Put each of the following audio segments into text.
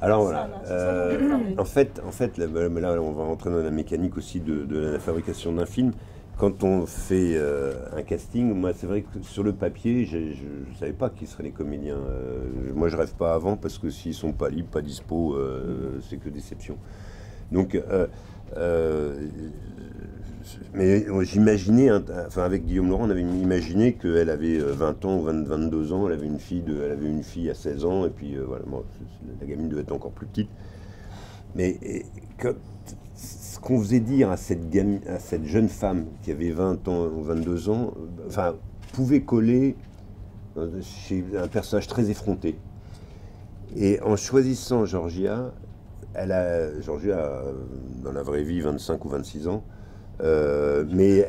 Alors voilà, en fait là, on va rentrer dans la mécanique aussi de la fabrication d'un film. Quand on fait un casting, moi c'est vrai que sur le papier, je ne savais pas qui seraient les comédiens. Moi je rêve pas avant parce que s'ils sont pas libres, pas dispo, c'est que déception. Donc, mais j'imaginais, enfin avec Guillaume Laurent, on avait imaginé qu'elle avait 20 ans ou 22 ans, elle avait une fille à 16 ans, et puis voilà, bon, la gamine devait être encore plus petite. Mais ce qu'on faisait dire à cette jeune femme qui avait 20 ans ou 22 ans, enfin, pouvait coller chez un personnage très effronté. Et en choisissant Georgia, Georgia a, dans la vraie vie, 25 ou 26 ans, mais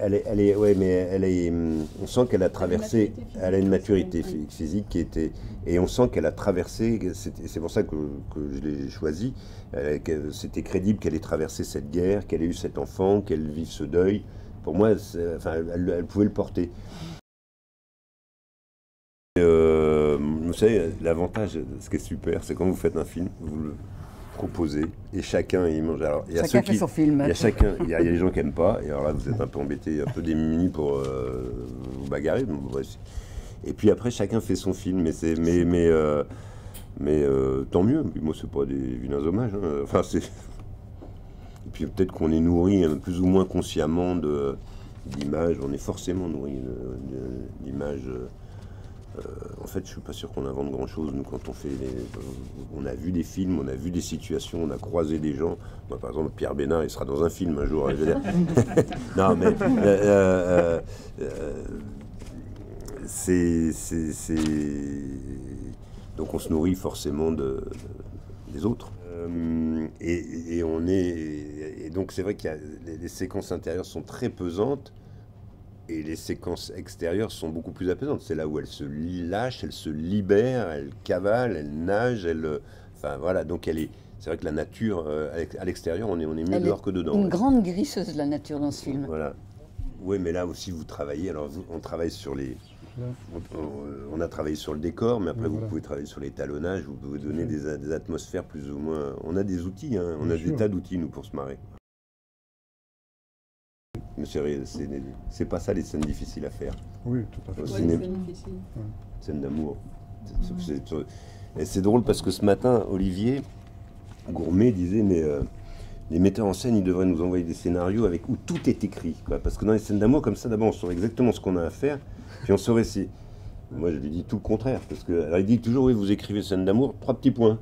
on sent qu'elle a traversé, elle a une maturité physique qui était, et on sent qu'elle a traversé, c'est pour ça que je l'ai choisie, c'était crédible qu'elle ait traversé cette guerre, qu'elle ait eu cet enfant, qu'elle vive ce deuil. Pour moi, enfin, elle pouvait le porter. Vous savez, l'avantage, ce qui est super, c'est quand vous faites un film, vous le proposez et chacun il mange. Alors, il y a chacun fait son film. Il y a les gens qui n'aiment pas, et alors là vous êtes un peu embêtés, un peu démunis pour vous bagarrer. Et puis après chacun fait son film, mais tant mieux. Moi c'est pas des vilains hommages. Hein. Enfin c'est. Et puis peut-être qu'on est nourri plus ou moins consciemment d'images. On est forcément nourri d'images. En fait, je suis pas sûr qu'on invente grand-chose. Nous, quand on fait, on a vu des films, on a vu des situations, on a croisé des gens. Moi, par exemple, Pierre Bénard, il sera dans un film un jour. Je veux dire. Non, mais donc on se nourrit forcément des autres. Et donc c'est vrai qu'il y a les séquences intérieures sont très pesantes. Et les séquences extérieures sont beaucoup plus apaisantes. C'est là où elle se lâche, elle se libère, elle cavale, elle nage, enfin voilà, donc elle est. C'est vrai que la nature, à l'extérieur, on est mieux dehors que dedans. Une grande grisseuse, la nature, dans ce film. Voilà. Oui, mais là aussi, vous travaillez. Alors, on travaille sur les. On a travaillé sur le décor, mais après, vous pouvez travailler sur l'étalonnage, vous pouvez donner des atmosphères plus ou moins. On a des outils, hein, on a des tas d'outils, nous, pour se marrer. Mais c'est pas ça les scènes difficiles à faire. Oui, tout à fait. Au cinéma. Scène d'amour. Et c'est drôle parce que ce matin, Olivier Gourmet disait, mais les metteurs en scène, ils devraient nous envoyer des scénarios où tout est écrit. Quoi. Parce que dans les scènes d'amour, comme ça, d'abord, on saurait exactement ce qu'on a à faire, puis on saurait si... Moi, je lui dis tout le contraire. Parce que, alors, il dit toujours, oui, vous écrivez scène d'amour, 3 petits points.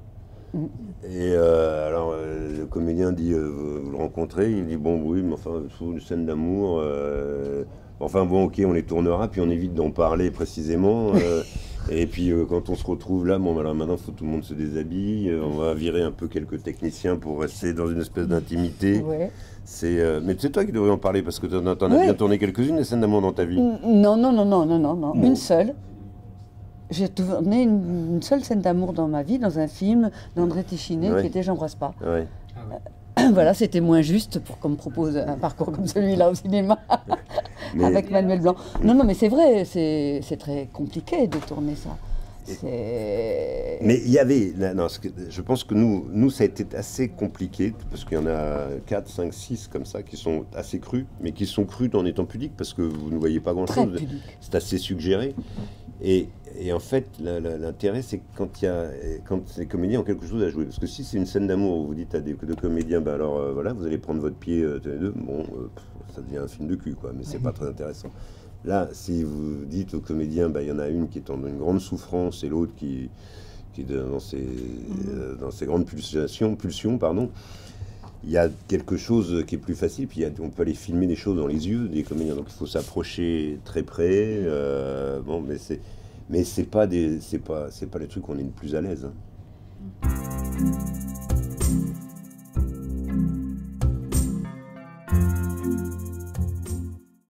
Et alors le comédien dit vous le rencontrez, il dit bon oui mais enfin une scène d'amour enfin bon ok on les tournera puis on évite d'en parler précisément et puis quand on se retrouve là bon alors maintenant faut tout le monde se déshabille, on va virer un peu quelques techniciens pour rester dans une espèce d'intimité. Mais c'est toi qui devrais en parler parce que t'en as bien tourné quelques-unes des scènes d'amour dans ta vie. Non. Une seule. J'ai tourné une seule scène d'amour dans ma vie, dans un film d'André Téchiné qui était J'embrasse pas. Ouais. Voilà, c'était moins juste pour qu'on me propose un parcours comme celui-là au cinéma, avec Manuel Blanc. Non, mais c'est vrai, c'est très compliqué de tourner ça. Mais il y avait, je pense que nous, ça a été assez compliqué, parce qu'il y en a 4, 5, 6 comme ça, qui sont assez crus, mais qui sont crus en étant pudiques, parce que vous ne voyez pas grand-chose. C'est assez suggéré. Et en fait, l'intérêt, c'est quand les comédiens ont quelque chose à jouer. Parce que si c'est une scène d'amour où vous dites à deux comédiens, bah alors voilà, vous allez prendre votre pied tous les deux, bon, ça devient un film de cul, quoi, mais c'est pas très intéressant. Là, si vous dites aux comédiens, bah, il y en a une qui est en une grande souffrance et l'autre qui est dans ses grandes pulsions, pardon. Il y a quelque chose qui est plus facile, puis on peut aller filmer des choses dans les yeux des comédiens, donc il faut s'approcher très près. Bon, mais c'est pas les trucs où on est le plus à l'aise. Hein.